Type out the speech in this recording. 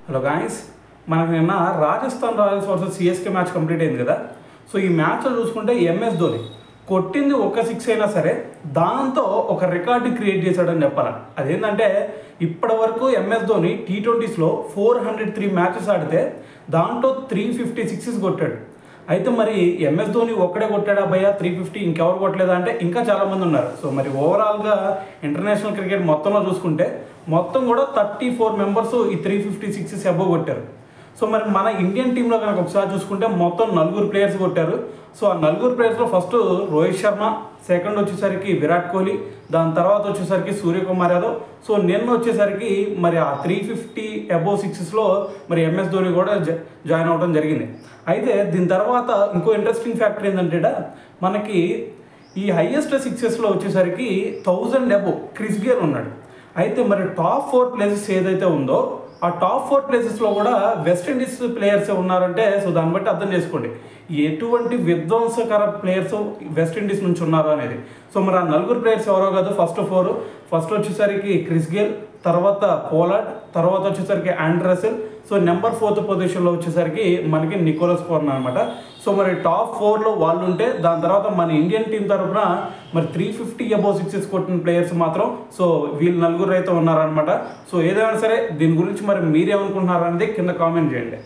Hello guys, మనకు నిన్న Rajasthan Royals versus CSK match complete అయింది కదా. సో ఈ మ్యాచ్లో చూసుకుంటే ఎంఎస్ ధోని కొట్టింది ఒక 6 అయినా సరే దాంతో ఒక రికార్డు క్రియేట్ చేశాడని చెప్పాలి. అదేంటంటే ఇప్పటి వరకు ఎంఎస్ ధోని T20స్లో 403 మ్యాచెస్ ఆడితే దాంట్లో 356 కొట్టాడు. అయితే మరి ఎంఎస్ ధోని ఒక్కడే కొట్టాడా భయ్యా 350, ఇంకెవరు కొట్టలేదా అంటే ఇంకా చాలామంది ఉన్నారు. సో మరి ఓవరాల్గా ఇంటర్నేషనల్ క్రికెట్ మొత్తంలో చూసుకుంటే మొత్తం కూడా 34 మెంబర్స్ ఈ 356 అబోవ్ కొట్టారు. సో మరి మన ఇండియన్ టీంలో కనుక ఒకసారి చూసుకుంటే మొత్తం 4 ప్లేయర్స్ కొట్టారు. సో ఆ 4 ప్లేయర్స్లో ఫస్ట్ రోహిత్ శర్మ, సెకండ్ వచ్చేసరికి విరాట్ కోహ్లీ, దాని తర్వాత వచ్చేసరికి సూర్యకుమార్ యాదవ్. సో నిన్న వచ్చేసరికి మరి ఆ 350 అబోవ్ 6స్లో మరి ఎంఎస్ ధోని కూడా జాయిన్ అవ్వడం జరిగింది. అయితే దీని తర్వాత ఇంకో ఇంట్రెస్టింగ్ ఫ్యాక్టర్ ఏంటంటే మనకి ఈ హైయెస్ట్ 6స్లో వచ్చేసరికి 1000 అబోవ్ క్రిస్ గేల్ ఉన్నాడు. అయితే మరి టాప్ 4 ప్లేసెస్ ఏదైతే ఉందో ఆ టాప్ 4 ప్లేసెస్లో కూడా వెస్టిండీస్ ప్లేయర్స్ ఉన్నారంటే సో దాన్ని బట్టి అర్థం చేసుకోండి ఎటువంటి విధ్వంసకర ప్లేయర్స్ వెస్టిండీస్ నుంచి ఉన్నారు అనేది. సో మరి ఆ 4 ప్లేయర్స్ ఎవరో కాదు, ఫస్ట్ వచ్చేసరికి క్రిస్ గేల్, తర్వాత పోలార్డ్, తర్వాత వచ్చేసరికి Andre Russell. So number 4th పొజిషన్లో వచ్చేసరికి మనకి నికోలస్ పూరన్ అనమాట. సో మరి టాప్ 4లో వాళ్ళు ఉంటే దాని తర్వాత మన ఇండియన్ టీం తరఫున మరి 350 అబోవ్ 6s కొట్టిన ప్లేయర్స్ మాత్రం సో వీళ్ళు 4 అయితే ఉన్నారనమాట. సో ఏదైనా సరే దీని గురించి మరి మీరేమనుకుంటున్నారు అనేది కింద కామెంట్ చేయండి.